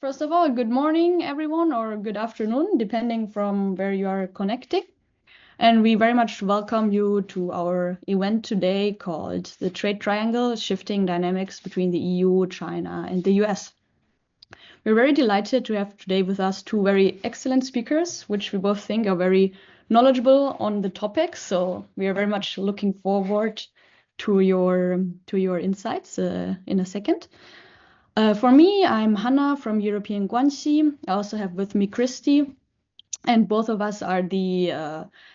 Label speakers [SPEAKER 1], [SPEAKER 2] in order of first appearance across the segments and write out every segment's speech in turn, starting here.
[SPEAKER 1] First of all, good morning, everyone, or good afternoon, depending from where you are connecting. And we very much welcome you to our event today called The Trade Triangle, Shifting Dynamics Between the EU, China, and the US. We're very delighted to have today with us two very excellent speakers, which we both think are very knowledgeable on the topic. So we are very much looking forward to your insights in a second. For me, I'm Hannah from European Guanxi. I also have with me Christy, and both of us are the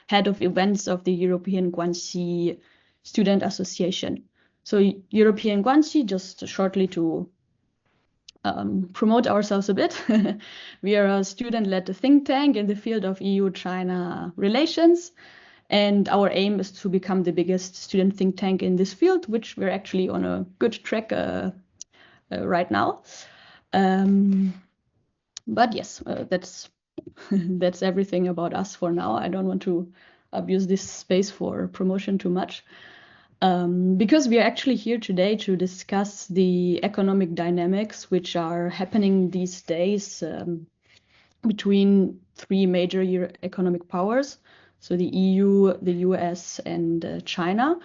[SPEAKER 1] head of events of the European Guanxi Student Association. So European Guanxi, just shortly to promote ourselves a bit, we are a student-led think tank in the field of EU-China relations. And our aim is to become the biggest student think tank in this field, which we're actually on a good track right now. But yes, that's that's everything about us for now. I don't want to abuse this space for promotion too much, because we are actually here today to discuss the economic dynamics which are happening these days between three major economic powers, so the EU, the US, and China.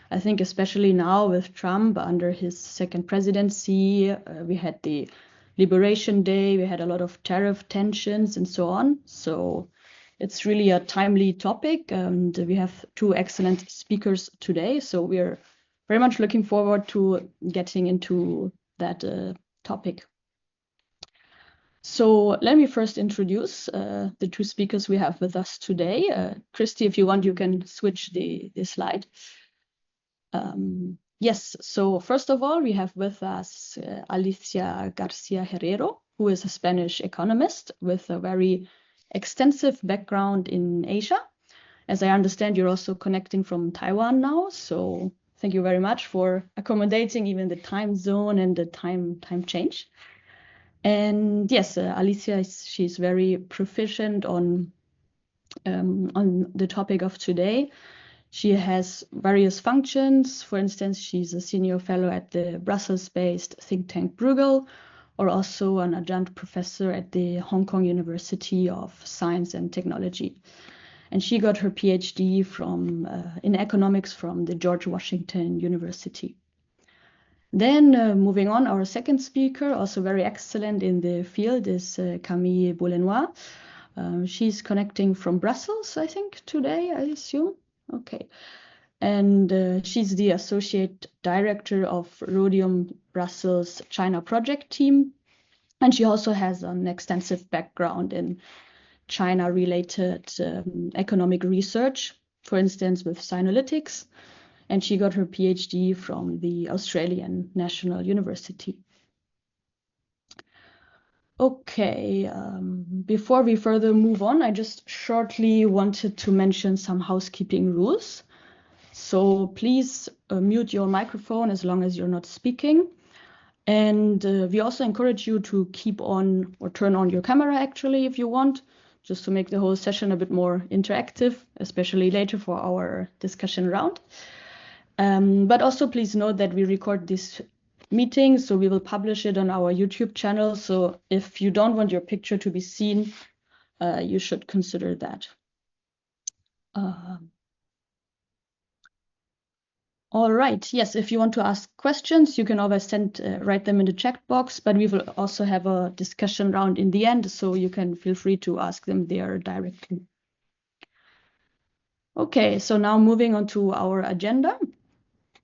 [SPEAKER 1] I think especially now with Trump under his second presidency, we had the Liberation Day, we had a lot of tariff tensions and so on. So it's really a timely topic, and we have two excellent speakers today. So we're very much looking forward to getting into that topic. So let me first introduce the two speakers we have with us today. Christy, if you want, you can switch the slide. Yes, so first of all, we have with us Alicia García Herrero, who is a Spanish economist with a very extensive background in Asia. As I understand, you're also connecting from Taiwan now, so thank you very much for accommodating even the time zone and the time change. And yes, Alicia, she's very proficient on the topic of today. She has various functions. For instance, she's a senior fellow at the Brussels-based think tank Bruegel, or also an adjunct professor at the Hong Kong University of Science and Technology. And she got her PhD in economics from the George Washington University. Then moving on, our second speaker, also very excellent in the field, is Camille Boullenois. She's connecting from Brussels, I think, today, I assume. Okay, and she's the associate director of Rhodium Brussels China project team, and she also has an extensive background in China-related economic research, for instance, with Sinolytics, and she got her PhD from the Australian National University. Okay, before we further move on, I just shortly wanted to mention some housekeeping rules. So please mute your microphone as long as you're not speaking. And we also encourage you to keep on or turn on your camera actually if you want, just to make the whole session a bit more interactive, especially later for our discussion round. But also please note that we record this meeting, so we will publish it on our YouTube channel. So if you don't want your picture to be seen, you should consider that. All right. Yes, if you want to ask questions, you can always write them in the chat box, but we will also have a discussion round in the end, so you can feel free to ask them there directly. Okay, so now moving on to our agenda.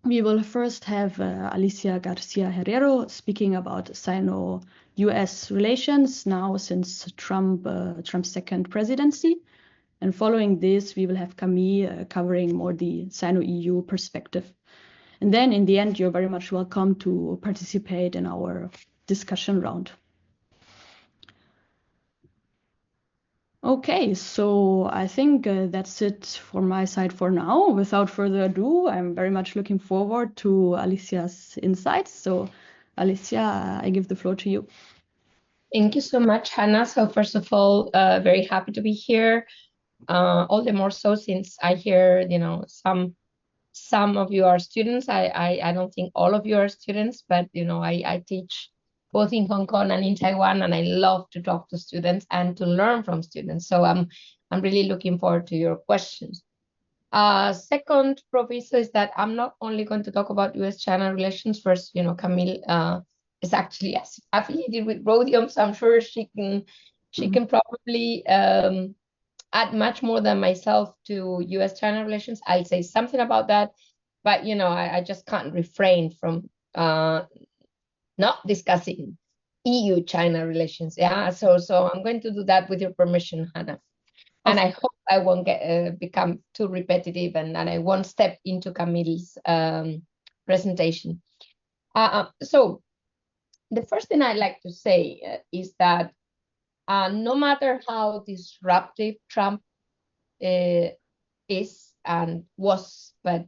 [SPEAKER 1] We will first have Alicia García Herrero speaking about Sino-US relations now since Trump's second presidency. And following this, we will have Camille covering more the Sino-EU perspective. And then in the end, you're very much welcome to participate in our discussion round. Okay, so I think that's it for my side for now. Without further ado, I'm very much looking forward to Alicia's insights. So Alicia, I give the floor to you.
[SPEAKER 2] Thank you so much, Hannah. So first of all, very happy to be here. All the more so since I hear, some of you are students. I don't think all of you are students, but I teach both in Hong Kong and in Taiwan, and I love to talk to students and to learn from students. So I'm really looking forward to your questions. Second, Professor, is that I'm not only going to talk about US-China relations. First, you know, Camille is actually affiliated with Rhodium, so I'm sure she can probably add much more than myself to US-China relations. I'll say something about that, but you know, I just can't refrain from not discussing EU-China relations. Yeah, so I'm going to do that with your permission, Hannah. And I hope I won't become too repetitive, and I won't step into Camille's presentation. So the first thing I'd like to say is that no matter how disruptive Trump is and was, but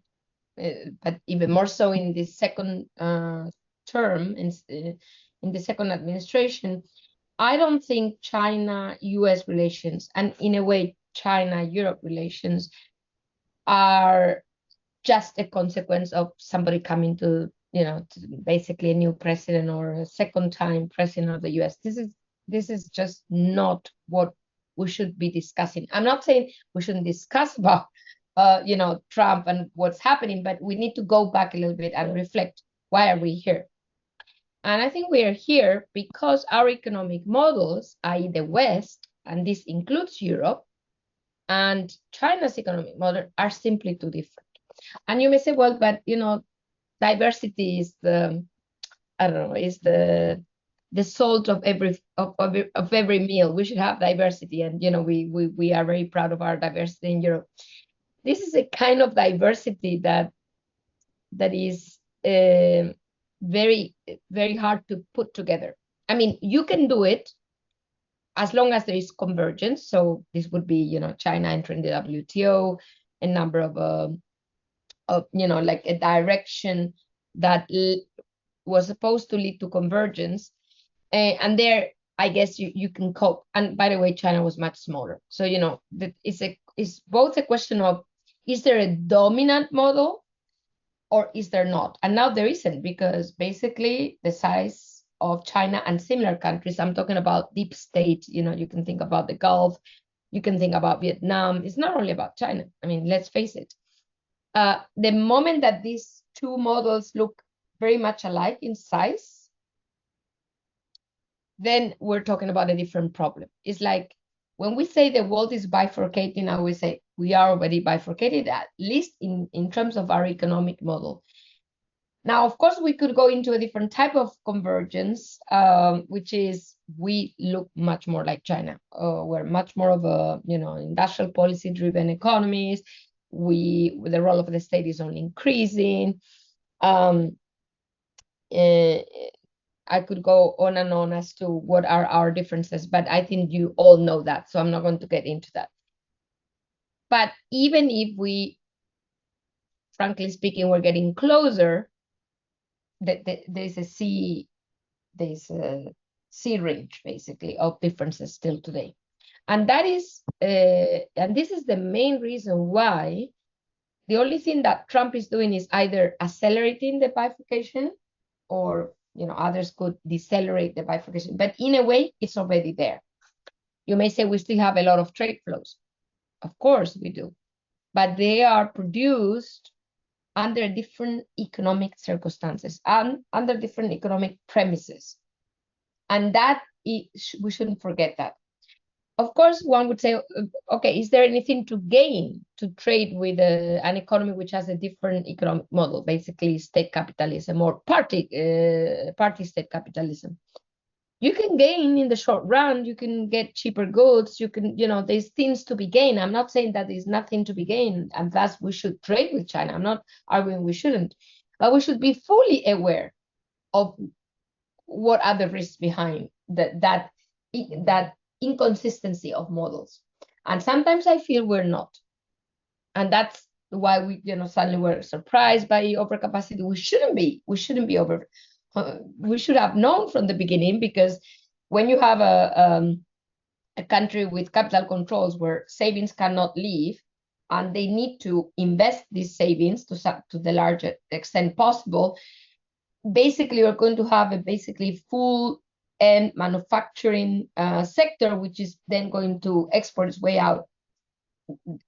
[SPEAKER 2] even more so in the second term, in the second administration, I don't think China-US relations, and in a way China-Europe relations, are just a consequence of somebody coming to, you know, to basically a new president or a second-time president of the US. This is just not what we should be discussing. I'm not saying we shouldn't discuss about, you know, Trump and what's happening, but we need to go back a little bit and reflect, why are we here? And I think we are here because our economic models, i.e. the West, and this includes Europe, and China's economic model are simply too different. And you may say, well, but, you know, diversity is the, I don't know, is the salt of every meal. We should have diversity. And, you know, we are very proud of our diversity in Europe. This is a kind of diversity that is very, very hard to put together. I mean, you can do it as long as there is convergence. So this would be, you know, China entering the WTO, a number of you know, like a direction that was supposed to lead to convergence. And there, I guess you can cope. And by the way, China was much smaller. So, you know, it's both a question of, is there a dominant model or is there not? And now there isn't, because basically the size of China and similar countries, I'm talking about deep state, you know, you can think about the Gulf, you can think about Vietnam. It's not only about China. I mean, let's face it. The moment that these two models look very much alike in size, then we're talking about a different problem. It's like when we say the world is bifurcating, I always say we are already bifurcated, at least in terms of our economic model. Now, of course, we could go into a different type of convergence, which is we look much more like China. We're much more of a, you know, industrial policy-driven economies. The role of the state is only increasing. I could go on and on as to what are our differences, but I think you all know that, so I'm not going to get into that. But even if we, frankly speaking, we're getting closer, there's a sea range, basically, of differences still today. And that is, and this is the main reason why the only thing that Trump is doing is either accelerating the bifurcation, or, you know, others could decelerate the bifurcation. But in a way, it's already there. You may say we still have a lot of trade flows. Of course we do. But they are produced under different economic circumstances and under different economic premises. And that we shouldn't forget that. Of course, one would say, okay, is there anything to gain to trade with an economy which has a different economic model, basically state capitalism or party state capitalism? You can gain in the short run, you can get cheaper goods, you can, you know, there's things to be gained. I'm not saying that there's nothing to be gained and thus we should trade with China. I'm not arguing we shouldn't, but we should be fully aware of what are the risks behind that inconsistency of models. And sometimes I feel we're not. And that's why we, you know, suddenly we're surprised by overcapacity. We shouldn't be over. We should have known from the beginning, because when you have a country with capital controls where savings cannot leave, and they need to invest these savings to the largest extent possible, basically you're going to have a basically full end manufacturing sector, which is then going to export its way out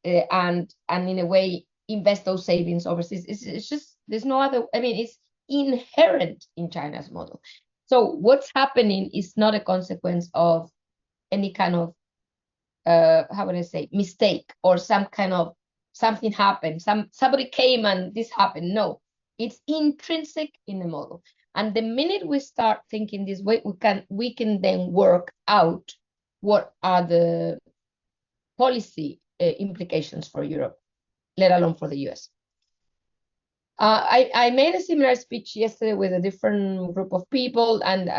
[SPEAKER 2] and in a way invest those savings overseas. It's just, there's no other, I mean, it's inherent in China's model. So what's happening is not a consequence of any kind of how would I say, mistake, or some kind of something happened, somebody came and this happened. No, it's intrinsic in the model. And the minute we start thinking this way, we can then work out what are the policy implications for Europe, let alone for the US. I made a similar speech yesterday with a different group of people, and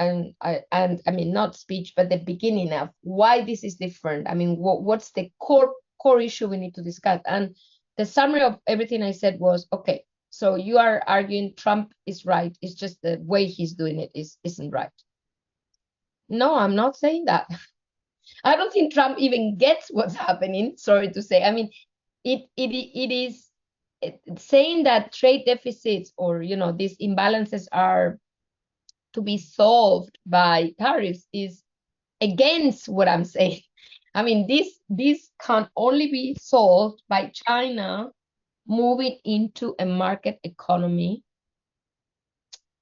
[SPEAKER 2] I mean, not speech, but the beginning of why this is different. I mean, what's the core issue we need to discuss? And the summary of everything I said was, okay, so you are arguing Trump is right. It's just the way he's doing it isn't right. No, I'm not saying that. I don't think Trump even gets what's happening. Sorry to say. I mean, it is saying that trade deficits or these imbalances are to be solved by tariffs is against what I'm saying. I mean, this can only be solved by China moving into a market economy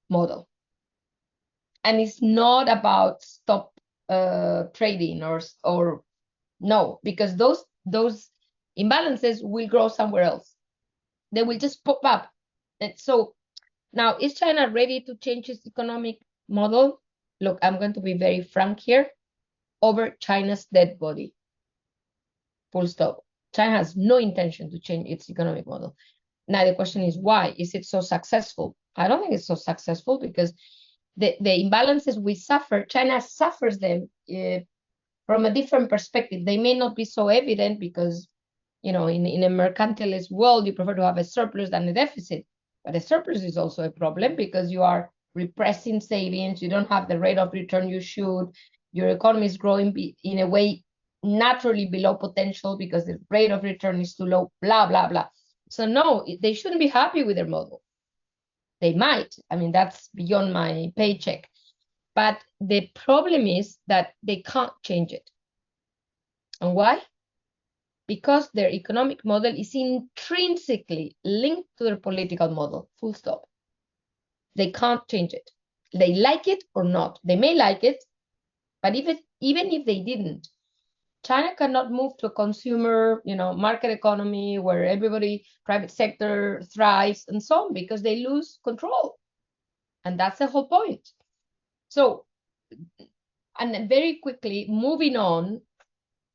[SPEAKER 2] model. And it's not about stop trading or no, because those imbalances will grow somewhere else. They will just pop up. And so now, is China ready to change its economic model? Look, I'm going to be very frank here. Over China's dead body. Full stop. China has no intention to change its economic model. Now, the question is, why is it so successful? I don't think it's so successful because the imbalances we suffer, China suffers them from a different perspective. They may not be so evident because, in a mercantilist world, you prefer to have a surplus than a deficit. But a surplus is also a problem because you are repressing savings. You don't have the rate of return you should. Your economy is growing in a way naturally below potential because the rate of return is too low, blah, blah, blah. So no, they shouldn't be happy with their model. They might. I mean, that's beyond my paycheck. But the problem is that they can't change it. And why? Because their economic model is intrinsically linked to their political model, full stop. They can't change it. They like it or not. They may like it, but even if they didn't, China cannot move to a consumer, market economy where everybody, private sector thrives and so on, because they lose control. And that's the whole point. So, and very quickly, moving on,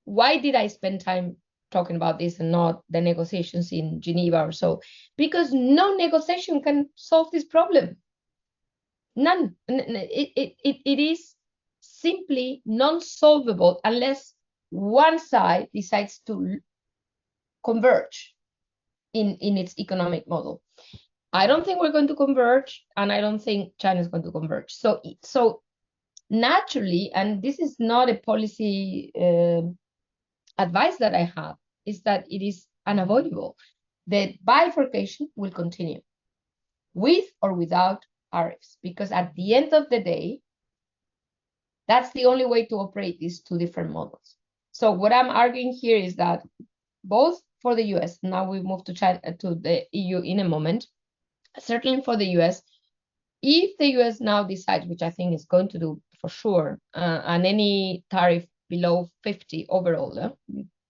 [SPEAKER 2] why did I spend time talking about this and not the negotiations in Geneva or so? Because no negotiation can solve this problem. None. It is simply non-solvable unless one side decides to converge in its economic model. I don't think we're going to converge, and I don't think China is going to converge. So naturally, and this is not a policy advice that I have, is that it is unavoidable. The bifurcation will continue with or without tariffs, because at the end of the day, that's the only way to operate these two different models. So what I'm arguing here is that both for the US, now we move to China, to the EU in a moment, certainly for the US, if the US now decides, which I think is going to do for sure, and any tariff below 50 overall,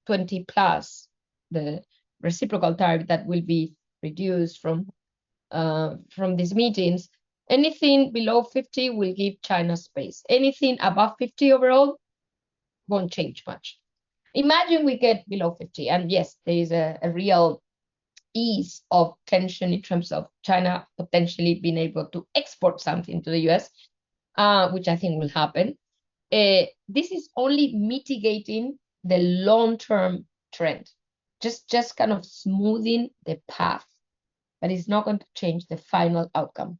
[SPEAKER 2] 20 plus the reciprocal tariff that will be reduced from these meetings, anything below 50 will give China space. Anything above 50 overall won't change much. Imagine we get below 50, and yes, there is a real ease of tension in terms of China potentially being able to export something to the US, which I think will happen. This is only mitigating the long-term trend, just kind of smoothing the path, but it's not going to change the final outcome.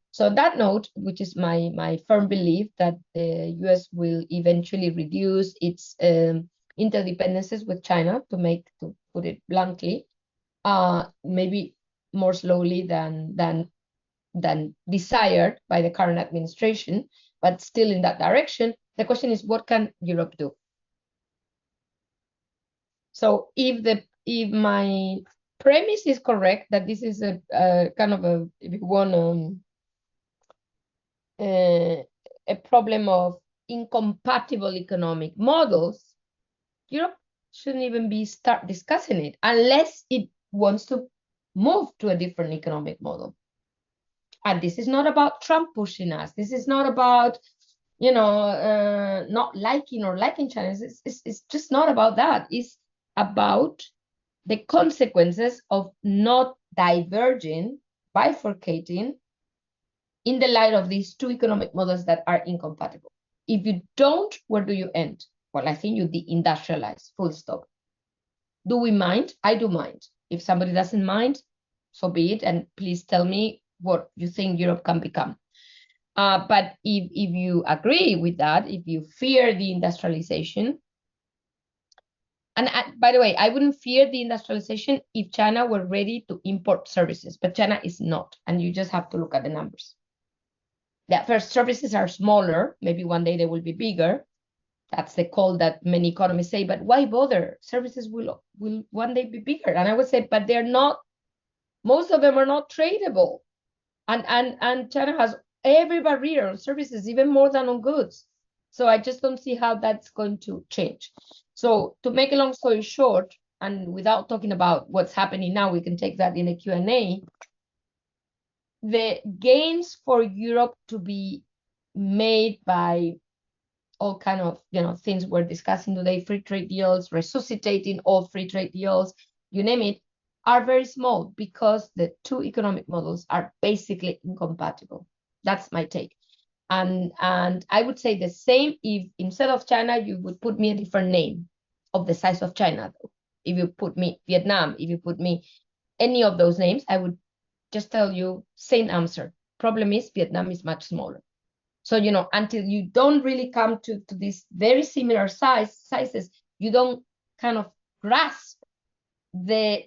[SPEAKER 2] So on that note, which is my firm belief that the US will eventually reduce its interdependencies with China, to put it bluntly, maybe more slowly than than desired by the current administration, but still in that direction. The question is, what can Europe do? So if my premise is correct, that this is a kind of a, if you want, a problem of incompatible economic models, Europe shouldn't even start discussing it unless it wants to move to a different economic model. And this is not about Trump pushing us. This is not about, not liking or liking China. It's just not about that. It's about the consequences of not diverging, bifurcating in the light of these two economic models that are incompatible. If you don't, where do you end? Well, I think you deindustrialize, full stop. Do we mind? I do mind. If somebody doesn't mind, so be it, and please tell me what you think Europe can become. But if you agree with that, if you fear the industrialization, and by the way, I wouldn't fear the industrialization if China were ready to import services, but China is not, and you just have to look at the numbers. The first, services are smaller, maybe one day they will be bigger. That's the call that many economists say, but why bother? Services will one day be bigger. And I would say, but they're not, most of them are not tradable. And China has every barrier on services, even more than on goods. So I just don't see how that's going to change. So to make a long story short, and without talking about what's happening now, we can take that in a Q&A. The gains for Europe to be made by all kind of things we're discussing today, free trade deals, resuscitating all free trade deals, you name it, are very small because the two economic models are basically incompatible. That's my take. And I would say the same if instead of China, you would put me a different name of the size of China. Though. If you put me Vietnam, if you put me any of those names, I would just tell you same answer. Problem is Vietnam is much smaller. So, until you don't really come to these very similar sizes, you don't kind of grasp the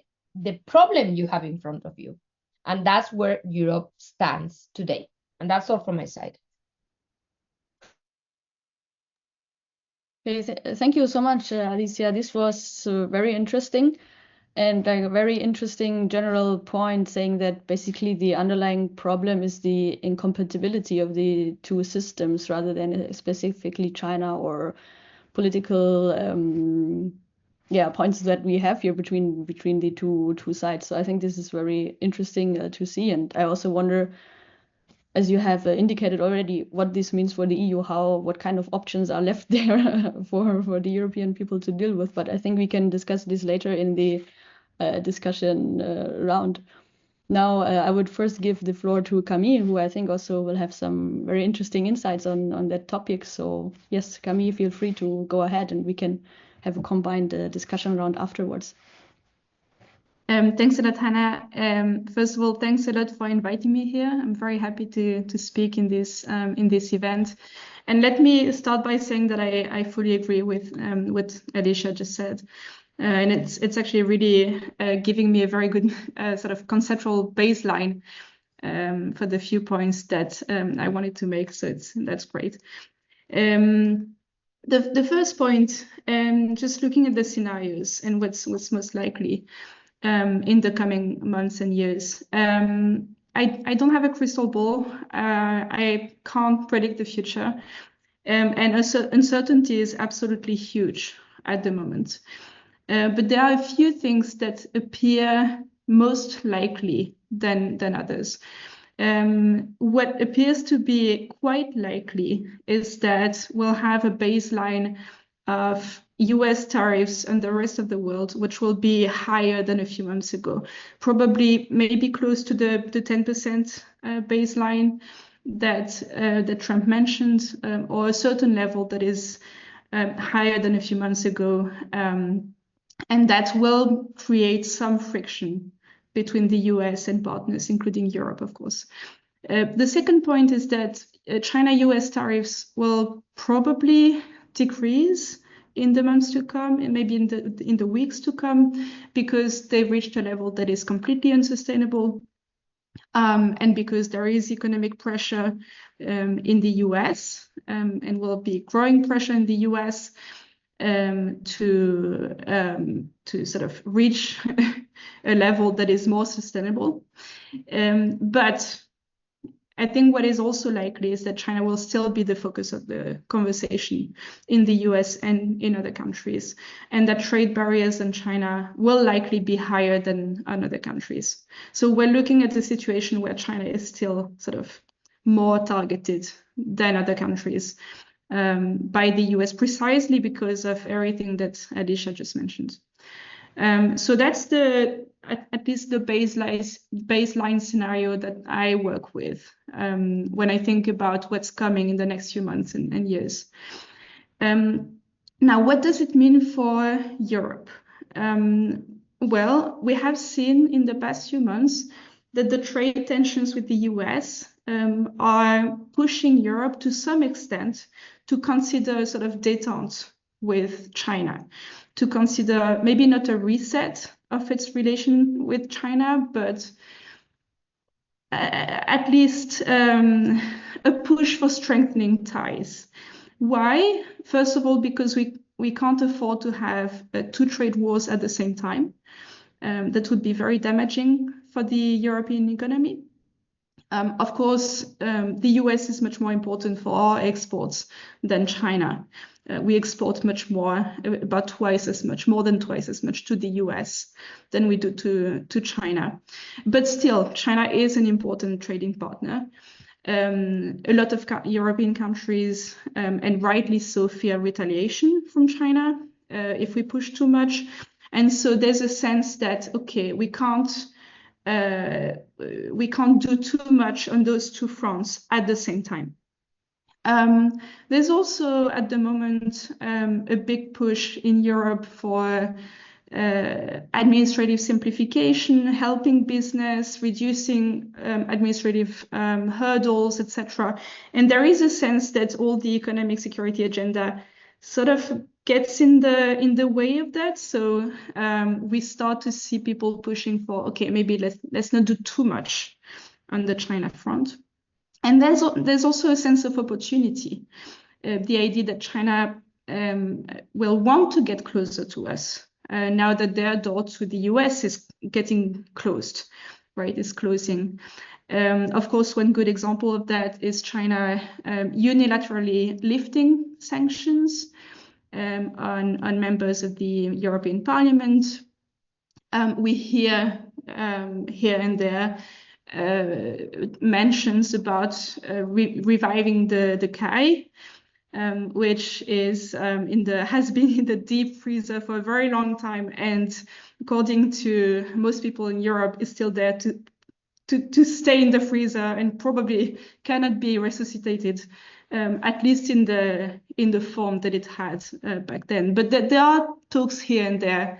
[SPEAKER 2] problem you have in front of you. And that's where Europe stands today. And that's all from my side.
[SPEAKER 1] Okay, thank you so much, Alicia. This was very interesting. And like a very interesting general point saying that basically the underlying problem is the incompatibility of the two systems rather than specifically China or political points that we have here between the two sides. So I think this is very interesting to see. And I also wonder, as you have indicated already, what this means for the EU, what kind of options are left there for the European people to deal with. But I think we can discuss this later in the discussion round. Now, I would first give the floor to Camille, who I think also will have some very interesting insights on that topic. So yes, Camille, feel free to go ahead and we can have a combined discussion round afterwards.
[SPEAKER 3] Thanks a lot, Hannah. First of all, thanks a lot for inviting me here. I'm very happy to speak in this event. And let me start by saying that I fully agree with what Alicia just said. And it's actually really giving me a very good sort of conceptual baseline for the few points that I wanted to make. So that's great. The first point, just looking at the scenarios and what's most likely in the coming months and years. I don't have a crystal ball. I can't predict the future. And also uncertainty is absolutely huge at the moment. But there are a few things that appear most likely than others. What appears to be quite likely is that we'll have a baseline of US tariffs on the rest of the world, which will be higher than a few months ago, probably maybe close to the 10% baseline that Trump mentioned, or a certain level that is higher than a few months ago. And that will create some friction between the US and partners, including Europe, of course. The second point is that China-US tariffs will probably decrease in the months to come and maybe in the weeks to come, because they've reached a level that is completely unsustainable. and because there is economic pressure in the US, and will be growing pressure in the US to sort of reach a level that is more sustainable. But I think what is also likely is that China will still be the focus of the conversation in the US and in other countries, and that trade barriers in China will likely be higher than in other countries. So we're looking at a situation where China is still sort of more targeted than other countries by the US, precisely because of everything that Alicia just mentioned. So that's at least the baseline scenario that I work with when I think about what's coming in the next few months and years. Now, what does it mean for Europe? Well, we have seen in the past few months that the trade tensions with the US are pushing Europe to some extent to consider sort of détente with China, to consider maybe not a reset of its relation with China, but at least a push for strengthening ties. Why? First of all, because we can't afford to have two trade wars at the same time. That would be very damaging for the European economy. Of course, the US is much more important for our exports than China. We export much more, about twice as much, more than twice as much to the US than we do to China. But still, China is an important trading partner. A lot of European countries, and rightly so, fear retaliation from China if we push too much. And so there's a sense that, okay, we can't do too much on those two fronts at the same time. There's also at the moment a big push in Europe for administrative simplification, helping business, reducing administrative hurdles, etc. And there is a sense that all the economic security agenda sort of gets in the way of that. So we start to see people pushing for, okay, maybe let's not do too much on the China front. And there's also a sense of opportunity. The idea that China will want to get closer to us now that their door to the US is getting closed, right? Is closing. Of course, one good example of that is China unilaterally lifting sanctions on members of the European Parliament. We hear here and there mentions about reviving the Kai, which is has been in the deep freezer for a very long time, and according to most people in Europe, is still there to stay in the freezer and probably cannot be resuscitated, at least in the form that it had back then. But there are talks here and there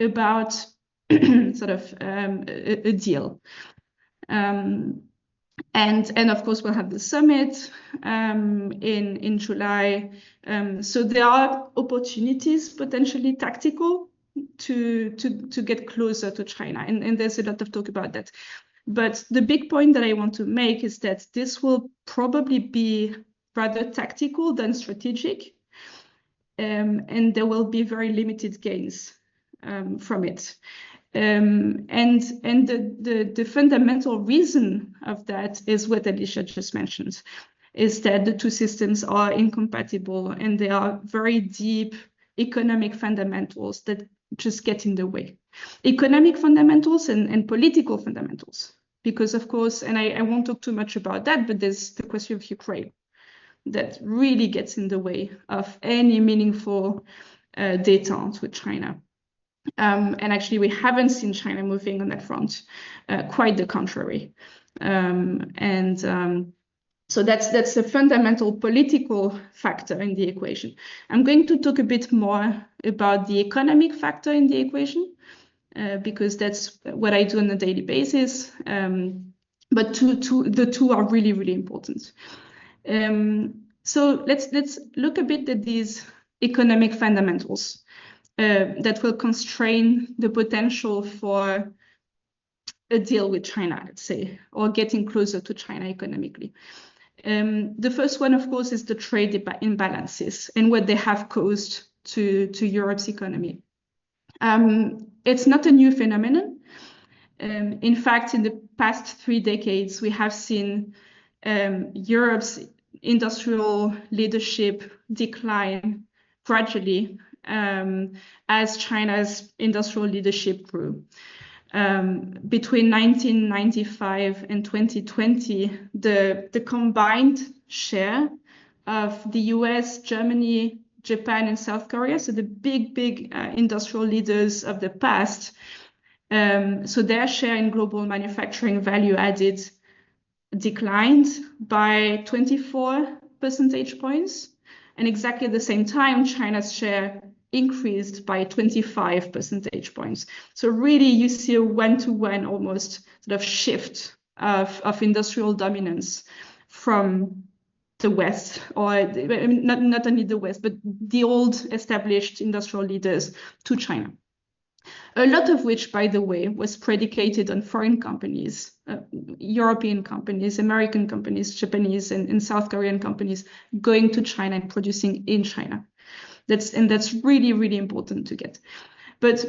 [SPEAKER 3] about sort of a deal. And of course we'll have the summit in July. So there are opportunities, potentially tactical, to get closer to China, and there's a lot of talk about that. But the big point that I want to make is that this will probably be rather tactical than strategic, and there will be very limited gains from it. And the fundamental reason of that is what Alicia just mentioned, is that the two systems are incompatible and there are very deep economic fundamentals that just get in the way. Economic fundamentals and political fundamentals, because of course, and I won't talk too much about that, but there's the question of Ukraine that really gets in the way of any meaningful détente with China. And actually, we haven't seen China moving on that front, quite the contrary. So that's a fundamental political factor in the equation. I'm going to talk a bit more about the economic factor in the equation, because that's what I do on a daily basis. But the two are really, really important. So let's look a bit at these economic fundamentals that will constrain the potential for a deal with China, let's say, or getting closer to China economically. The first one, of course, is the trade imbalances and what they have caused to Europe's economy. It's not a new phenomenon. In fact, in the past 3 decades, we have seen Europe's industrial leadership decline gradually as China's industrial leadership grew. Between 1995 and 2020, the combined share of the US, Germany, Japan, and South Korea, so the big industrial leaders of the past, so their share in global manufacturing value added declined by 24 percentage points. And exactly at the same time, China's share increased by 25 percentage points. So really you see a one-to-one almost sort of shift of industrial dominance from the West, or I mean, not only the West, but the old established industrial leaders to China. A lot of which, by the way, was predicated on foreign companies, European companies, American companies, Japanese and South Korean companies going to China and producing in China. That's really, really important to get. But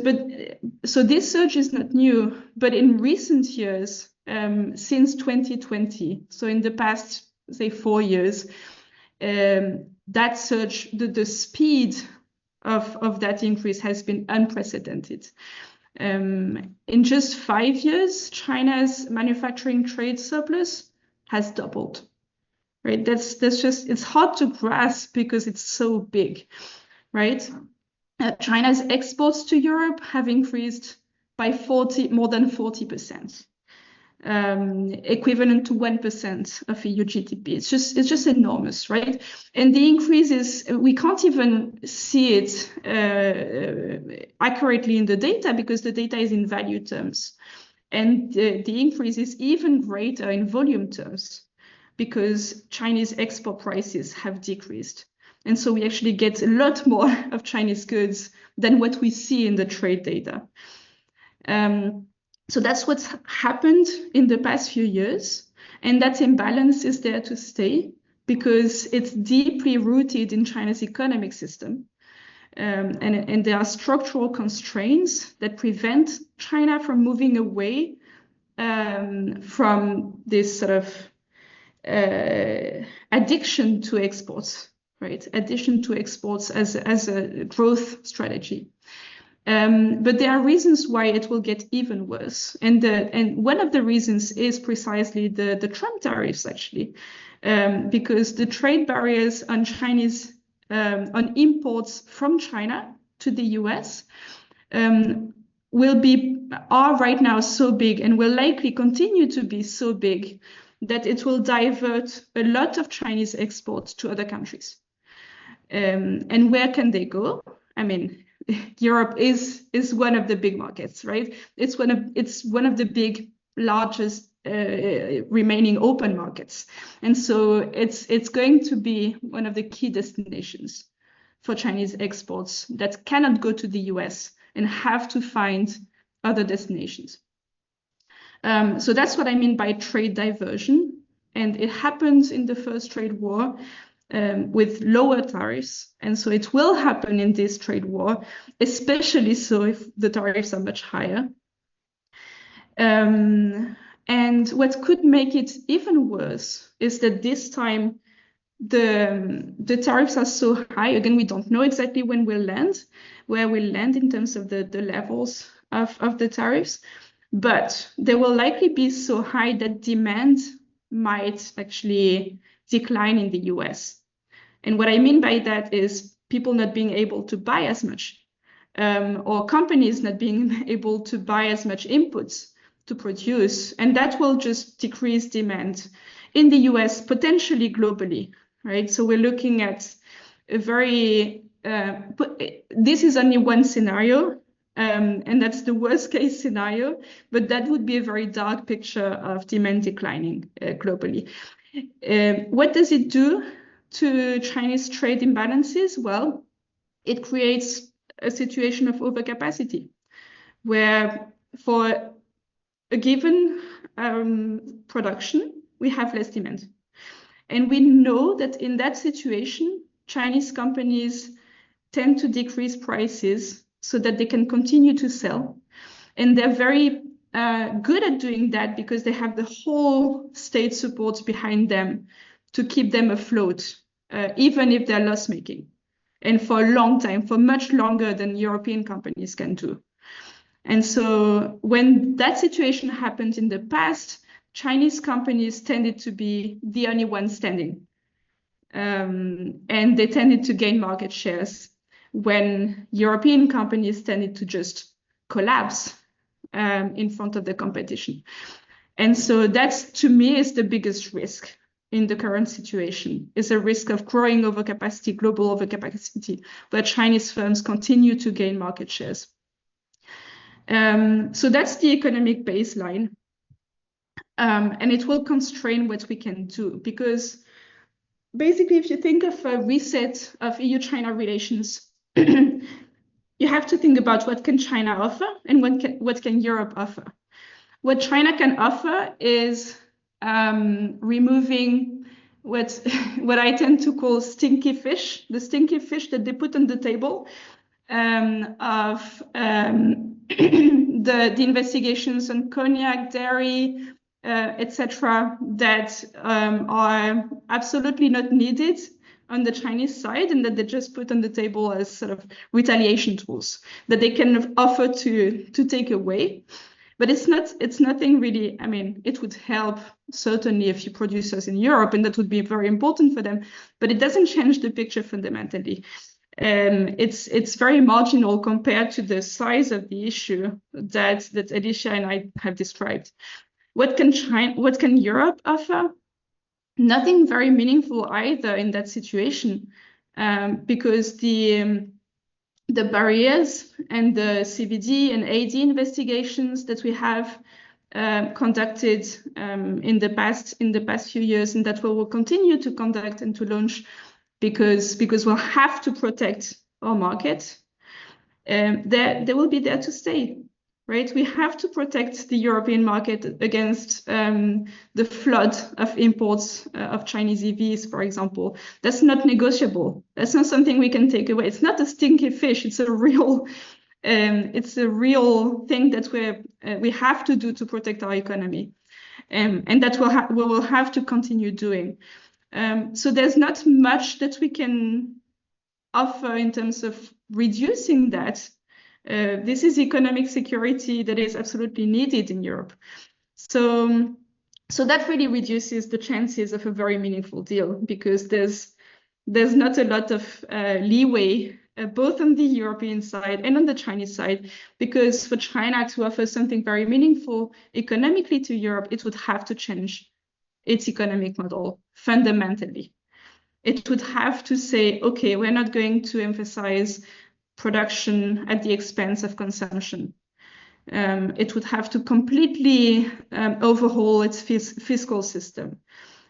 [SPEAKER 3] so this surge is not new, but in recent years, since 2020, so in the past, say 4 years, that surge, the speed of that increase has been unprecedented. In just 5 years, China's manufacturing trade surplus has doubled. Right? That's just, it's hard to grasp because it's so big, right? China's exports to Europe have increased by more than 40%. Equivalent to 1% of EU GDP. It's just enormous, right? And the increase is, we can't even see it accurately in the data because the data is in value terms. And the increase is even greater in volume terms because Chinese export prices have decreased. And so we actually get a lot more of Chinese goods than what we see in the trade data. So that's what's happened in the past few years. And that imbalance is there to stay because it's deeply rooted in China's economic system. And there are structural constraints that prevent China from moving away from this sort of addiction to exports, right? Addiction to exports as a growth strategy. But there are reasons why it will get even worse. And one of the reasons is precisely the Trump tariffs, actually, because the trade barriers on Chinese, on imports from China to the US are right now so big and will likely continue to be so big that it will divert a lot of Chinese exports to other countries. And where can they go? I mean, Europe is one of the big markets, right? It's one of the big, largest remaining open markets, and so it's going to be one of the key destinations for Chinese exports that cannot go to the US and have to find other destinations. So that's what I mean by trade diversion, and it happens in the first trade war. With lower tariffs. And so it will happen in this trade war, especially so if the tariffs are much higher. And what could make it even worse is that this time the tariffs are so high. Again, we don't know exactly where we'll land in terms of the levels of the tariffs, but they will likely be so high that demand might actually decline in the US. And what I mean by that is people not being able to buy as much, or companies not being able to buy as much inputs to produce. And that will just decrease demand in the US, potentially globally, right? So we're looking at a very, this is only one scenario, and that's the worst case scenario, but that would be a very dark picture of demand declining globally. What does it do to Chinese trade imbalances? Well, it creates a situation of overcapacity, where for a given production, we have less demand. And we know that in that situation, Chinese companies tend to decrease prices so that they can continue to sell. And they're very good at doing that because they have the whole state support behind them to keep them afloat, even if they're loss-making. And for a long time, for much longer than European companies can do. And so when that situation happened in the past, Chinese companies tended to be the only ones standing. And they tended to gain market shares when European companies tended to just collapse in front of the competition. And so that's, to me, is the biggest risk in the current situation, is a risk of growing overcapacity, global overcapacity, where Chinese firms continue to gain market shares. So that's the economic baseline. And it will constrain what we can do, because basically, if you think of a reset of EU-China relations, you have to think about what can China offer and what can Europe offer. What China can offer is removing what I tend to call stinky fish, the stinky fish that they put on the table of the investigations on cognac, dairy, etc., that are absolutely not needed on the Chinese side, and that they just put on the table as sort of retaliation tools that they can offer to take away. But it's nothing really. I mean, it would help certainly a few producers in Europe, and that would be very important for them, but it doesn't change the picture fundamentally. It's very marginal compared to the size of the issue that Alicia and I have described. What can Europe offer? Nothing very meaningful either in that situation, because the barriers and the CVD and AD investigations that we have conducted in the past few years, and that we will continue to conduct and to launch, because we'll have to protect our market. They will be there to stay, right? We have to protect the European market against the flood of imports of Chinese EVs, for example. That's not negotiable. That's not something we can take away. It's not a stinky fish. It's a real thing that we have to do to protect our economy, and that we will have to continue doing. So there's not much that we can offer in terms of reducing that. This is economic security that is absolutely needed in Europe. So that really reduces the chances of a very meaningful deal, because there's not a lot of leeway both on the European side and on the Chinese side, because for China to offer something very meaningful economically to Europe, it would have to change its economic model fundamentally. It would have to say, okay, we're not going to emphasize production at the expense of consumption. It would have to completely overhaul its fiscal system,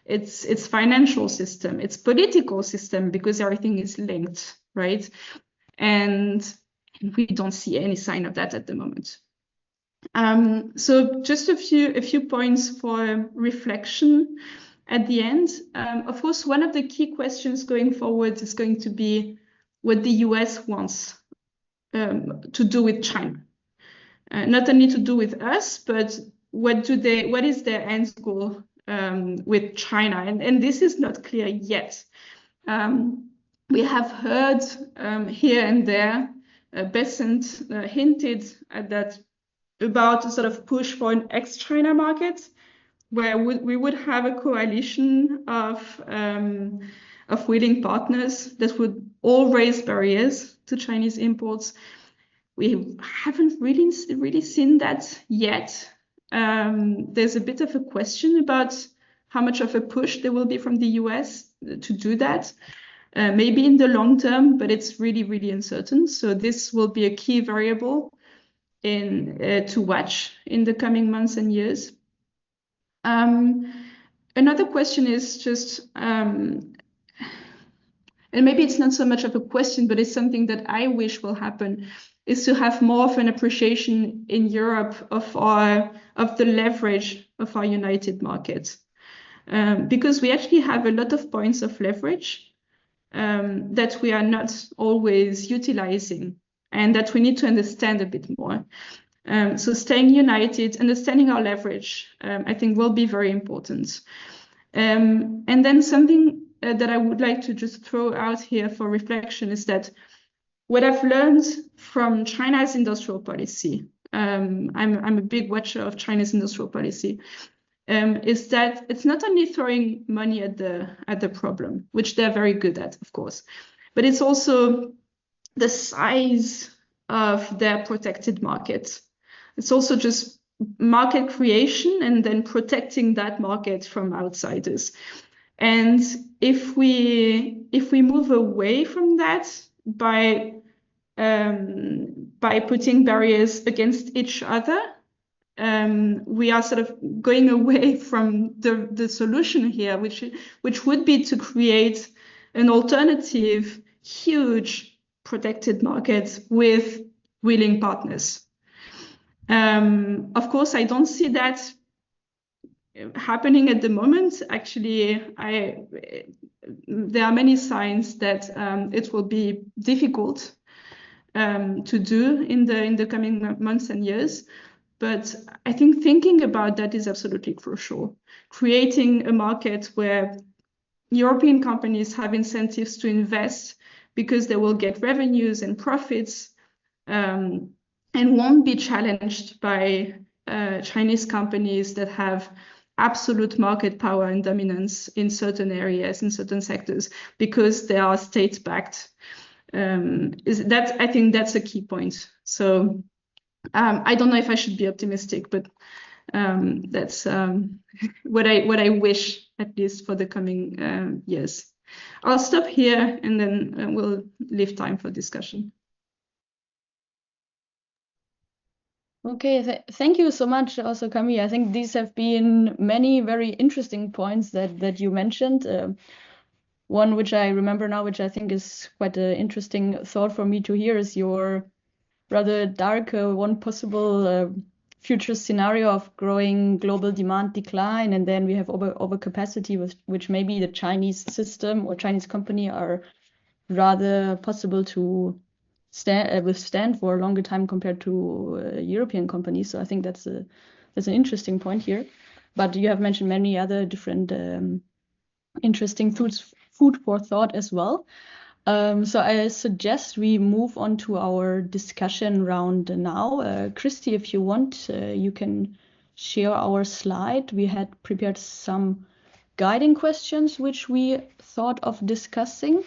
[SPEAKER 3] its financial system, its political system, because everything is linked, right? And we don't see any sign of that at the moment. So just a few points for reflection at the end. Of course, one of the key questions going forward is going to be what the US wants to do with China. Not only to do with us, but what is their end goal with China? And this is not clear yet. We have heard here and there, Besant hinted at that, about a sort of push for an ex-China market, where we would have a coalition of willing partners that would all raise barriers to Chinese imports. We haven't really seen that yet. There's a bit of a question about how much of a push there will be from the US to do that. Maybe in the long term, but it's really, really uncertain. So this will be a key variable to watch in the coming months and years. Another question is just, and maybe it's not so much of a question, but it's something that I wish will happen, is to have more of an appreciation in Europe of the leverage of our united market. Because we actually have a lot of points of leverage that we are not always utilizing and that we need to understand a bit more. So staying united, understanding our leverage, I think will be very important. And then something that I would like to just throw out here for reflection is that what I've learned from China's industrial policy, I'm a big watcher of China's industrial policy, is that it's not only throwing money at the problem, which they're very good at, of course, but it's also the size of their protected market. It's also just market creation and then protecting that market from outsiders. And if we move away from that by putting barriers against each other, we are sort of going away from the solution here, which would be to create an alternative, huge protected market with willing partners. Of course, I don't see that happening at the moment. Actually, there are many signs that it will be difficult to do in the coming months and years. But I think thinking about that is absolutely crucial. Creating a market where European companies have incentives to invest because they will get revenues and profits and won't be challenged by Chinese companies that have absolute market power and dominance in certain areas, in certain sectors, because they are state-backed. I think that's a key point. So I don't know if I should be optimistic, but that's what I wish, at least for the coming years. I'll stop here and then we'll leave time for discussion.
[SPEAKER 1] Okay, thank you so much also, Camille. I think these have been many very interesting points that you mentioned. One which I remember now, which I think is quite an interesting thought for me to hear, is your rather dark one possible future scenario of growing global demand decline, and then we have overcapacity, which maybe the Chinese system or Chinese company are rather possible to withstand for a longer time compared to European companies. So I think that's an interesting point here. But you have mentioned many other different interesting food for thought as well. So I suggest we move on to our discussion round now. Christy, if you want, you can share our slide. We had prepared some guiding questions which we thought of discussing.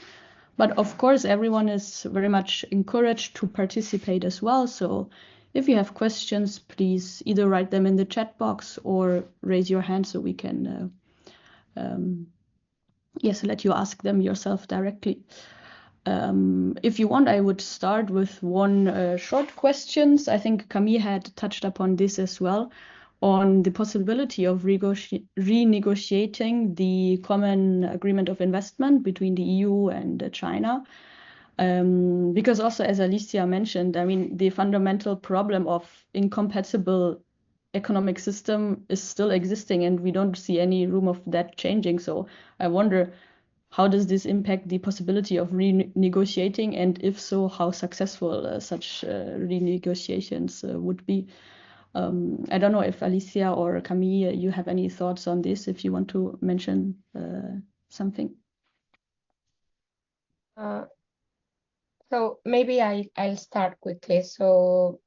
[SPEAKER 1] But of course, everyone is very much encouraged to participate as well. So if you have questions, please either write them in the chat box or raise your hand so we can let you ask them yourself directly. If you want, I would start with one short questions. I think Camille had touched upon this as well, on the possibility of renegotiating the common agreement of investment between the EU and China. Because also, as Alicia mentioned, I mean, the fundamental problem of incompatible economic system is still existing and we don't see any room of that changing. So I wonder, how does this impact the possibility of renegotiating? And if so, how successful such renegotiations would be? I don't know if Alicia or Camille, you have any thoughts on this, if you want to mention something.
[SPEAKER 2] So maybe I'll start quickly. So,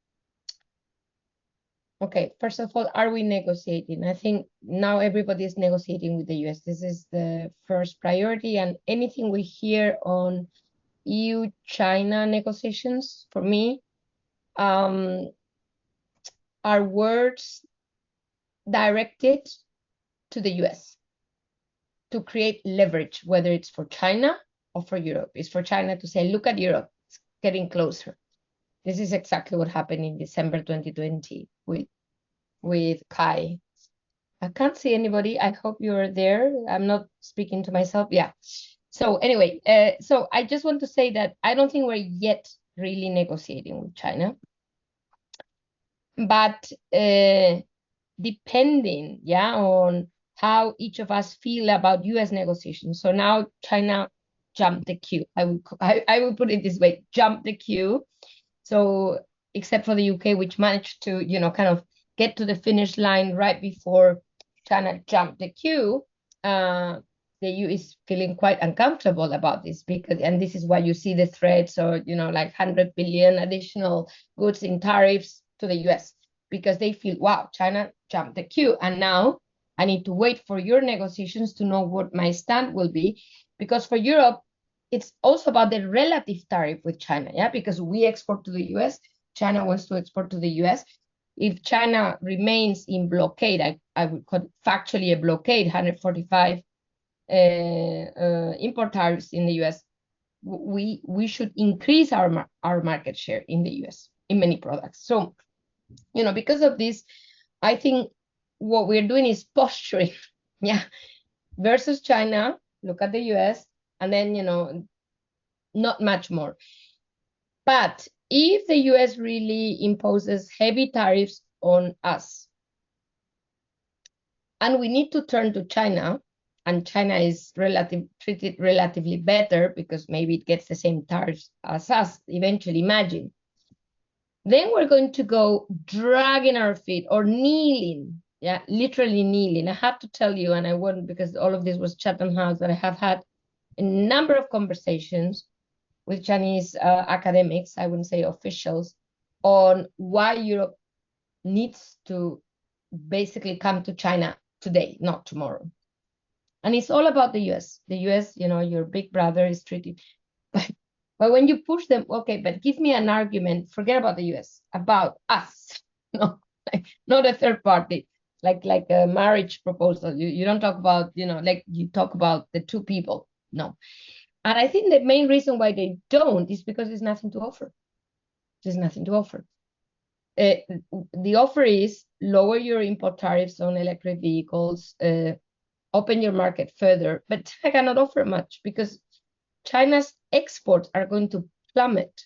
[SPEAKER 2] okay, first of all, are we negotiating? I think now everybody is negotiating with the US. This is the first priority, and anything we hear on EU-China negotiations, for me, are words directed to the US to create leverage, whether it's for China or for Europe. It's for China to say, look at Europe, it's getting closer. This is exactly what happened in December 2020 with Kai. I can't see anybody. I hope you're there. I'm not speaking to myself. Yeah. So anyway, so I just want to say that I don't think we're yet really negotiating with China. But depending, on how each of us feel about US negotiations. So now China jumped the queue. I would put it this way, jump the queue. So except for the UK, which managed to, kind of get to the finish line right before China jumped the queue, the EU is feeling quite uncomfortable about this and this is why you see the threats or, like 100 billion additional goods in tariffs to the US, because they feel, wow, China jumped the queue. And now I need to wait for your negotiations to know what my stand will be. Because for Europe, it's also about the relative tariff with China, because we export to the US, China wants to export to the US. If China remains in blockade, I would call it factually a blockade, 145 import tariffs in the US, we should increase our market share in the US in many products. So, because of this, I think what we're doing is posturing, versus China, look at the US, and then, not much more. But if the US really imposes heavy tariffs on us, and we need to turn to China, and China is treated relatively better because maybe it gets the same tariffs as us, eventually, imagine. Then we're going to go dragging our feet or kneeling, literally kneeling. I have to tell you, and I wouldn't, because all of this was Chatham House, that I have had a number of conversations with Chinese academics, I wouldn't say officials, on why Europe needs to basically come to China today, not tomorrow. And it's all about the US. The US, your big brother is treated. But when you push them, okay, but give me an argument, forget about the US, about us, not a third party, like a marriage proposal. You don't talk about, like you talk about the two people. No. And I think the main reason why they don't is because there's nothing to offer. There's nothing to offer. The offer is lower your import tariffs on electric vehicles, open your market further, but I cannot offer much because China's exports are going to plummet.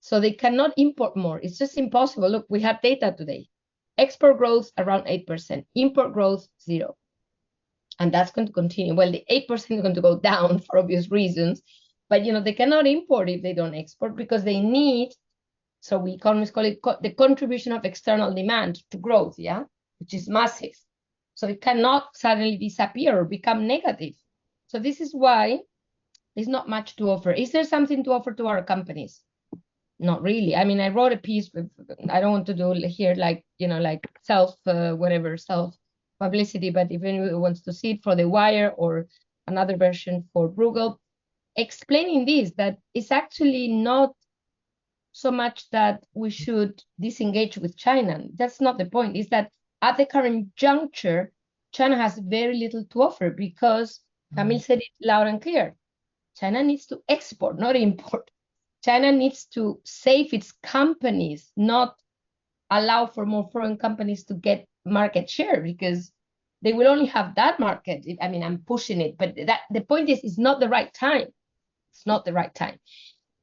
[SPEAKER 2] So they cannot import more. It's just impossible. Look, we have data today. Export growth around 8%, import growth 0%. And that's going to continue. Well, the 8% is going to go down for obvious reasons, but they cannot import if they don't export because they need, so we economists call it the contribution of external demand to growth, which is massive. So it cannot suddenly disappear or become negative. So this is why there's not much to offer. Is there something to offer to our companies? Not really. I mean, I wrote a piece, I don't want to do here like self publicity, but if anyone wants to see it, for The Wire or another version for Bruegel, explaining this, that it's actually not so much that we should disengage with China. That's not the point. It's that at the current juncture, China has very little to offer because Camille said it loud and clear. China needs to export, not import. China needs to save its companies, not allow for more foreign companies to get market share, because they will only have that market. I mean, I'm pushing it, but the point is, it's not the right time. It's not the right time.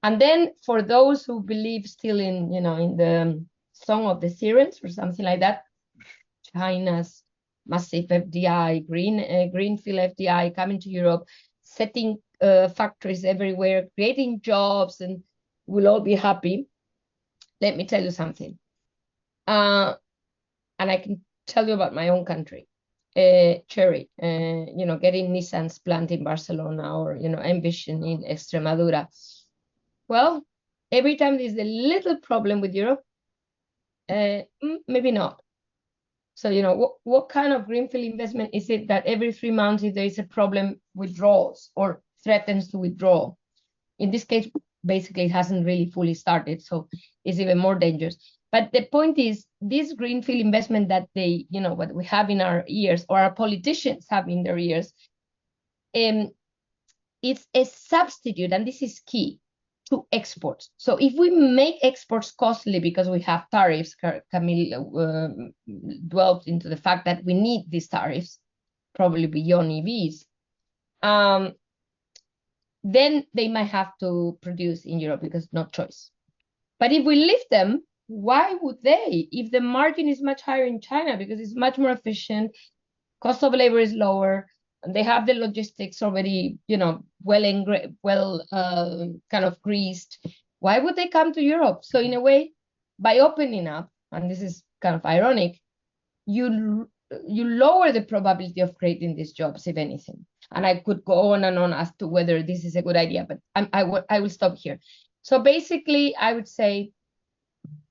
[SPEAKER 2] And then for those who believe still in, in the Song of the Sirens or something like that, China's massive FDI, greenfield FDI coming to Europe, setting factories everywhere, creating jobs, and we'll all be happy. Let me tell you something. And I can tell you about my own country. Cherry, getting Nissan's plant in Barcelona, or, Envision in Extremadura. Well, every time there's a little problem with Europe, maybe not. So, what kind of greenfield investment is it that every 3 months, if there is a problem, withdraws or threatens to withdraw? In this case, basically, it hasn't really fully started, so it's even more dangerous. But the point is, this greenfield investment that they, what we have in our ears, or our politicians have in their ears, it's a substitute, and this is key, to exports. So if we make exports costly because we have tariffs, Camille dwelt into the fact that we need these tariffs, probably beyond EVs, then they might have to produce in Europe because no choice. But if we leave them, why would they? If the margin is much higher in China because it's much more efficient, cost of labor is lower, and they have the logistics already, well kind of greased. Why would they come to Europe? So in a way, by opening up, and this is kind of ironic, you lower the probability of creating these jobs, if anything. And I could go on and on as to whether this is a good idea, but I will stop here. So basically, I would say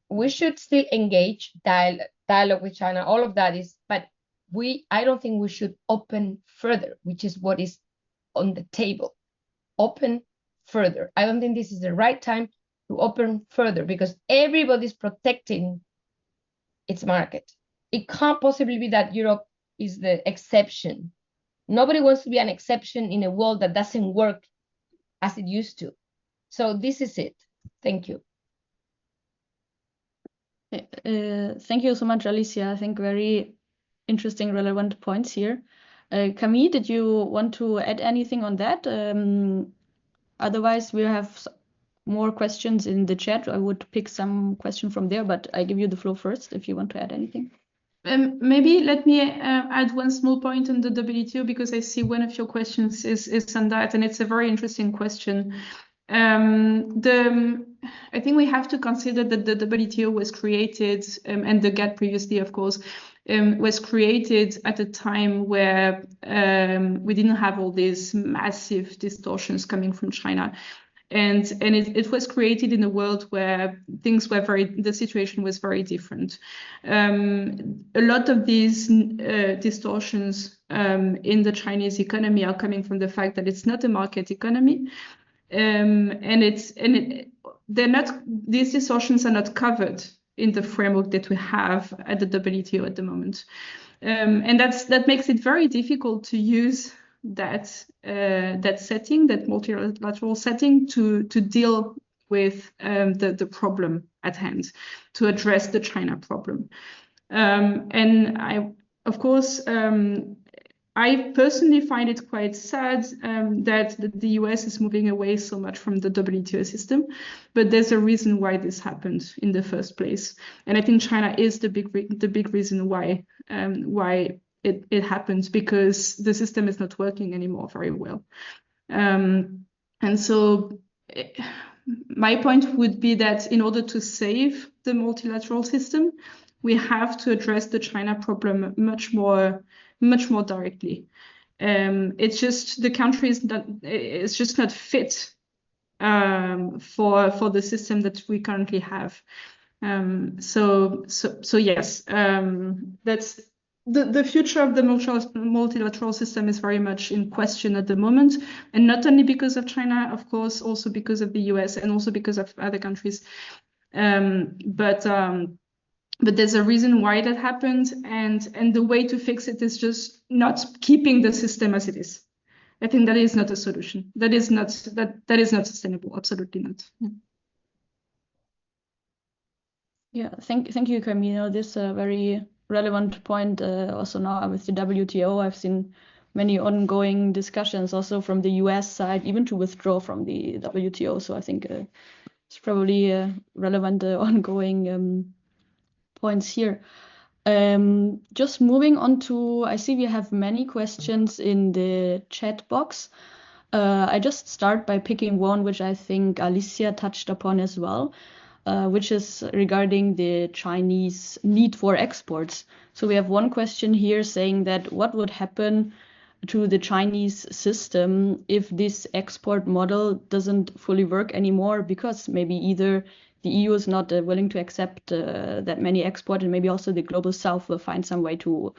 [SPEAKER 2] we should still engage dialogue with China. All of that is, but I don't think we should open further, which is what is on the table. Open further. I don't think this is the right time to open further because everybody's protecting its market. It can't possibly be that Europe is the exception. Nobody wants to be an exception in a world that doesn't work as it used to. So this is it. Thank you.
[SPEAKER 1] Thank you so much, Alicia. I think very interesting, relevant points here. Camille, did you want to add anything on that? Otherwise, we have more questions in the chat. I would pick some question from there, but I give you the floor first if you want to add anything.
[SPEAKER 3] Maybe let me add one small point on the WTO because I see one of your questions is on that, and it's a very interesting question. I think we have to consider that the WTO was created, and the GATT previously, of course, was created at a time where we didn't have all these massive distortions coming from China. And it was created in a world where the situation was very different. A lot of these distortions in the Chinese economy are coming from the fact that it's not a market economy. These distortions are not covered in the framework that we have at the WTO at the moment. And that makes it very difficult to use that setting, that multilateral setting, to deal with the problem at hand, to address the China problem. And I personally find it quite sad that the US is moving away so much from the WTO system, but there's a reason why this happened in the first place. And I think China is the big reason why it happens, because the system is not working anymore very well. And so my point would be that in order to save the multilateral system, we have to address the China problem much more directly. It's just the country is just not fit for the system that we currently have. So yes, that's the future of the multilateral system is very much in question at the moment, and not only because of China, of course, also because of the US and also because of other countries. But there's a reason why that happened, and the way to fix it is just not keeping the system as it is. I think that is not a solution. That is not sustainable. Absolutely not.
[SPEAKER 1] Yeah, thank you, Camille. This very relevant point. Also now with the WTO, I've seen many ongoing discussions also from the US side, even to withdraw from the WTO. So I think it's probably relevant ongoing points here. Just moving on to, I see we have many questions in the chat box. I just start by picking one, which I think Alicia touched upon as well, which is regarding the Chinese need for exports. So we have one question here saying that what would happen to the Chinese system if this export model doesn't fully work anymore, because maybe either the EU is not willing to accept that many export, and maybe also the global south will find some way to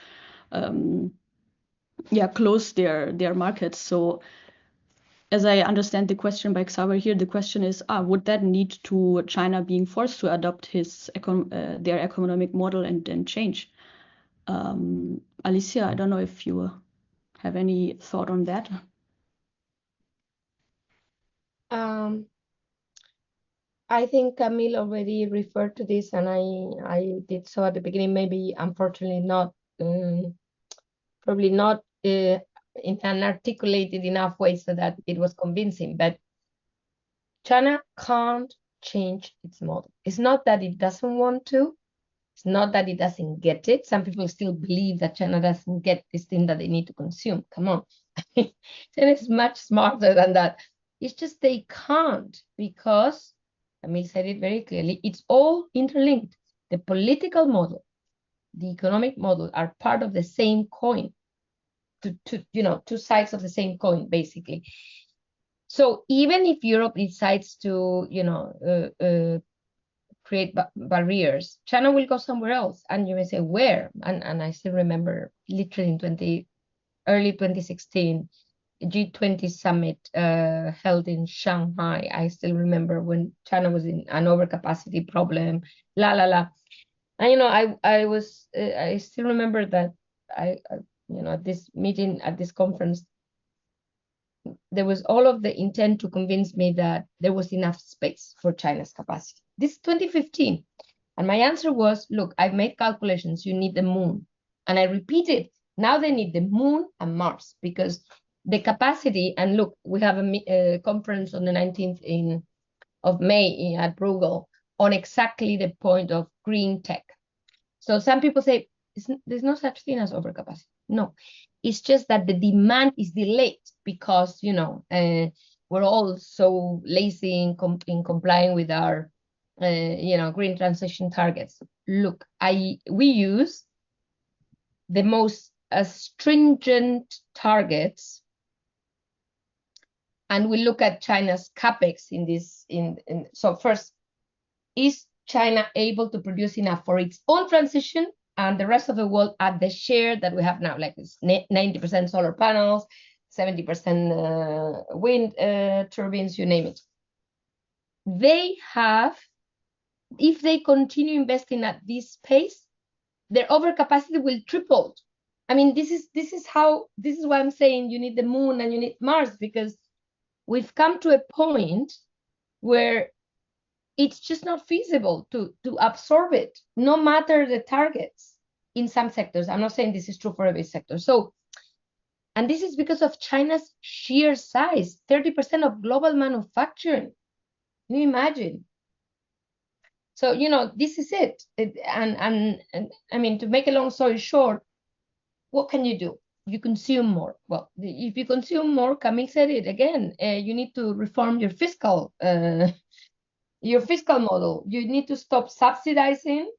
[SPEAKER 1] close their markets. So as I understand the question by Xavier here, the question is, would that lead to China being forced to adopt their economic model and change? Alicia, I don't know if you have any thought on that.
[SPEAKER 2] I think Camille already referred to this, and I did so at the beginning. Maybe, unfortunately, not. Probably not in an articulated enough way so that it was convincing. But China can't change its model. It's not that it doesn't want to. It's not that it doesn't get it. Some people still believe that China doesn't get this thing that they need to consume. Come on. China is much smarter than that. It's just they can't, because Camille said it very clearly, it's all interlinked. The political model, the economic model are part of the same coin. Two sides of the same coin, basically. So even if Europe decides to, create barriers, China will go somewhere else. And you may say, where? And I still remember literally in early 2016, G20 summit held in Shanghai. I still remember when China was in an overcapacity problem, And, I still remember that at this meeting, at this conference, there was all of the intent to convince me that there was enough space for China's capacity. This is 2015. And my answer was, look, I've made calculations. You need the moon. And I repeated, now they need the moon and Mars, because the capacity, and look, we have a conference on the 19th of May at Bruegel on exactly the point of green tech. So some people say, there's no such thing as overcapacity. No, it's just that the demand is delayed because, we're all so lazy in complying with our, green transition targets. Look, we use the most stringent targets, and we look at China's capex in this. So first, is China able to produce enough for its own transition and the rest of the world at the share that we have now, like it's 90% solar panels, 70% wind turbines, you name it. They have, if they continue investing at this pace, their overcapacity will triple. I mean, this is why I'm saying you need the moon and you need Mars, because we've come to a point where it's just not feasible to absorb it, no matter the targets in some sectors. I'm not saying this is true for every sector. So, and this is because of China's sheer size, 30% of global manufacturing. Can you imagine? So, this is it. And I mean, to make a long story short, what can you do? You consume more. Well, if you consume more, Camille said it again, you need to reform your fiscal model. You need to stop subsidizing,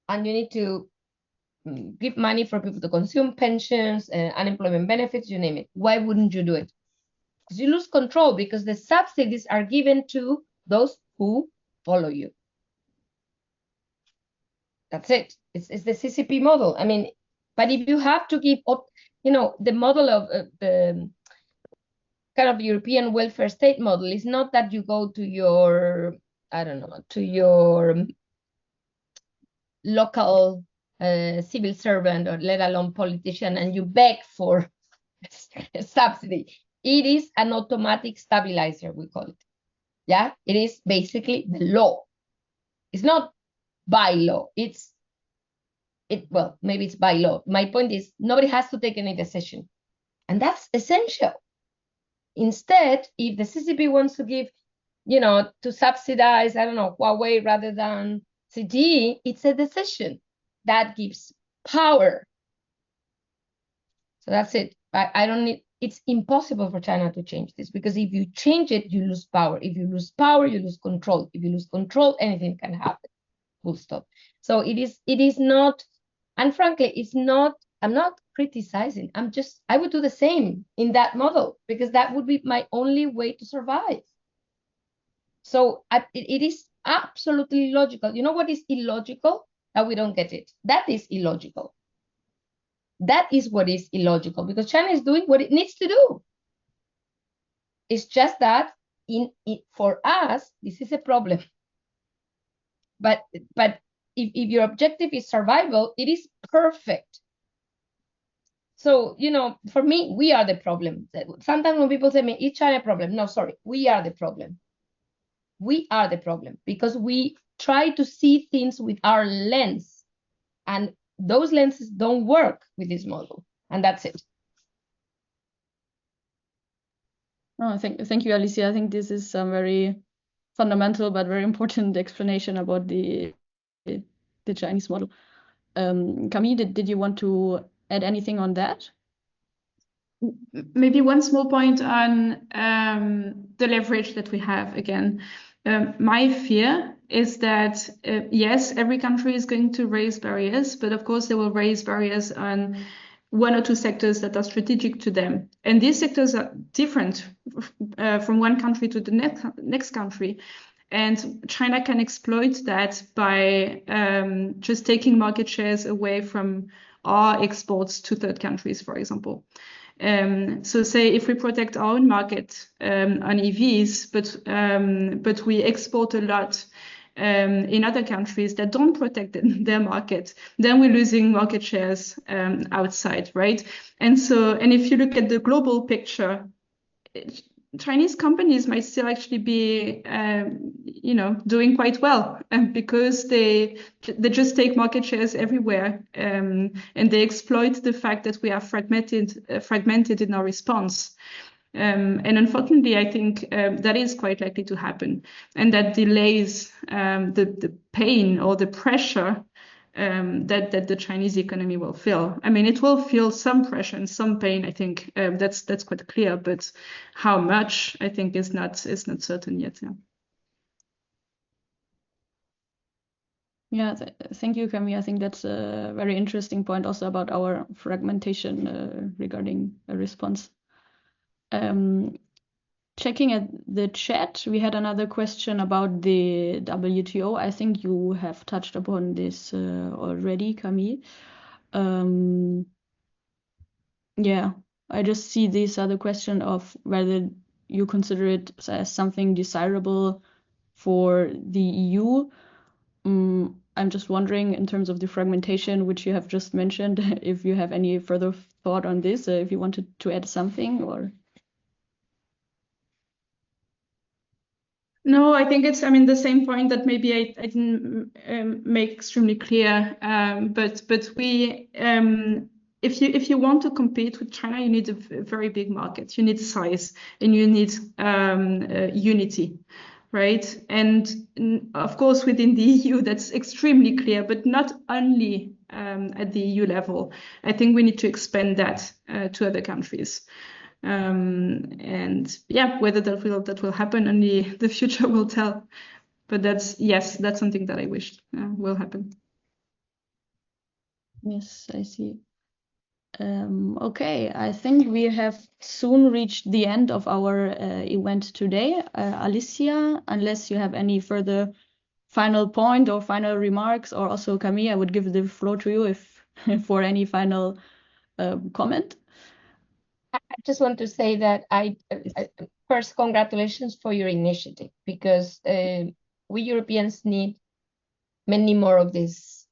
[SPEAKER 2] and you need to give money for people to consume, pensions, unemployment benefits, you name it. Why wouldn't you do it? Because you lose control, because the subsidies are given to those who follow you. That's it. It's the CCP model. I mean, but if you have to give up, the model of the kind of European welfare state model is not that you go to your, to your local civil servant, or let alone politician, and you beg for a subsidy. It is an automatic stabilizer, we call it. Yeah, it is basically the law. It's not by law. Well, maybe it's by law. My point is, nobody has to take any decision. And that's essential. Instead, if the CCP wants to give, to subsidize, Huawei rather than CGE, it's a decision that gives power. So that's it. It's impossible for China to change this, because if you change it, you lose power. If you lose power, you lose control. If you lose control, anything can happen. Full stop. So it is not, and frankly, it's not, I'm not criticizing. I would do the same in that model, because that would be my only way to survive. So it is absolutely logical. You know what is illogical? That we don't get it. That is illogical. That is what is illogical, because China is doing what it needs to do. It's just that for us, this is a problem. But if your objective is survival, it is perfect. So, for me, we are the problem. Sometimes when people say, is China a problem? No, sorry, we are the problem. We are the problem, because we try to see things with our lens, and those lenses don't work with this model, and that's it.
[SPEAKER 1] Oh, thank you, Alicia. I think this is some very fundamental but very important explanation about the Chinese model. Camille, did you want to add anything on that?
[SPEAKER 3] Maybe one small point on the leverage that we have again. My fear is that, yes, every country is going to raise barriers, but of course they will raise barriers on one or two sectors that are strategic to them. And these sectors are different from one country to the next country. And China can exploit that by just taking market shares away from our exports to third countries, for example. So say if we protect our own market on EVs, but we export a lot in other countries that don't protect their market, then we're losing market shares outside, right? And if you look at the global picture, Chinese companies might still actually be, doing quite well, because they just take market shares everywhere, and they exploit the fact that we are fragmented in our response. And unfortunately, I think that is quite likely to happen, and that delays the pain or the pressure that the Chinese economy will feel. I mean, it will feel some pressure and some pain. I think that's quite clear. But how much, I think, is not certain yet. Yeah.
[SPEAKER 1] Yeah, thank you, Camille. I think that's a very interesting point also about our fragmentation regarding a response. Checking at the chat, we had another question about the WTO. I think you have touched upon this already, Camille. Yeah, I just see this other question of whether you consider it as something desirable for the EU. I'm just wondering, in terms of the fragmentation, which you have just mentioned, if you have any further thought on this, if you wanted to add something or.
[SPEAKER 3] No, I think it's, the same point that maybe I didn't make extremely clear. But we, if you want to compete with China, you need a very big market. You need size and you need unity, right? And of course, within the EU, that's extremely clear, but not only at the EU level. I think we need to expand that to other countries. And yeah, whether that will happen, only the future will tell. But that's something that I wish will happen.
[SPEAKER 1] Yes, I see. Okay, I think we have soon reached the end of our event today. Alicia, unless you have any further final point or final remarks, or also Camille, I would give the floor to you if for any final comment.
[SPEAKER 2] I just want to say that first, congratulations for your initiative, because we Europeans need many more of these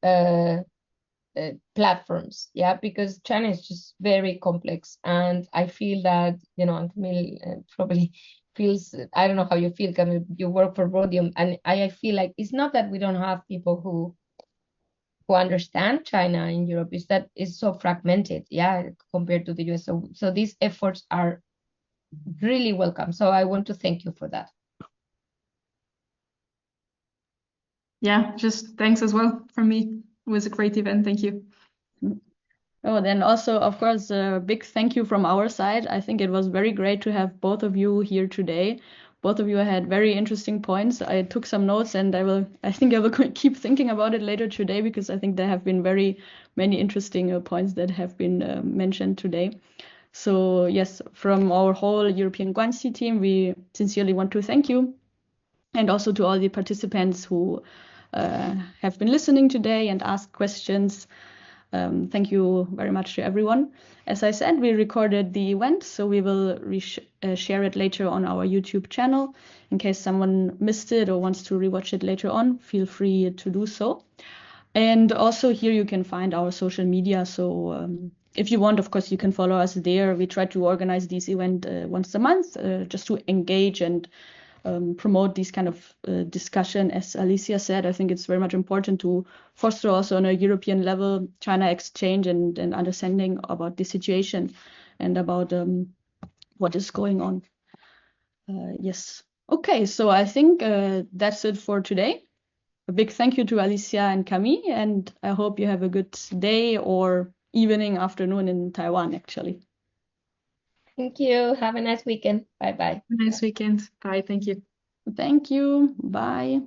[SPEAKER 2] platforms, because China is just very complex, and I feel that, and Camille probably feels, I don't know how you feel, Camille, you work for Rhodium, and I feel like it's not that we don't have people who understand China in Europe, is that it's so fragmented, compared to the US. So these efforts are really welcome. So I want to thank you for that.
[SPEAKER 3] Yeah, just thanks as well from me. It was a great event. Thank you.
[SPEAKER 1] Oh, then also, of course, a big thank you from our side. I think it was very great to have both of you here today. Both of you had very interesting points. I took some notes, and I think I will keep thinking about it later today, because I think there have been very many interesting points that have been mentioned today. So yes, from our whole European Guanxi team, we sincerely want to thank you, and also to all the participants who have been listening today and asked questions. Thank you very much to everyone. As I said, we recorded the event, so we will share it later on our YouTube channel. In case someone missed it or wants to rewatch it later on, feel free to do so. And also here you can find our social media. So if you want, of course, you can follow us there. We try to organize these events once a month, just to engage and promote these kind of discussion. As Alicia said, I think it's very much important to foster also on a European level China exchange and understanding about the situation and about what is going on. Yes. Okay, so I think that's it for today. A big thank you to Alicia and Camille, and I hope you have a good day or evening, afternoon in Taiwan, actually.
[SPEAKER 2] Thank you. Have a nice weekend. Bye bye.
[SPEAKER 3] Nice weekend. Bye. Thank you.
[SPEAKER 1] Thank you. Bye.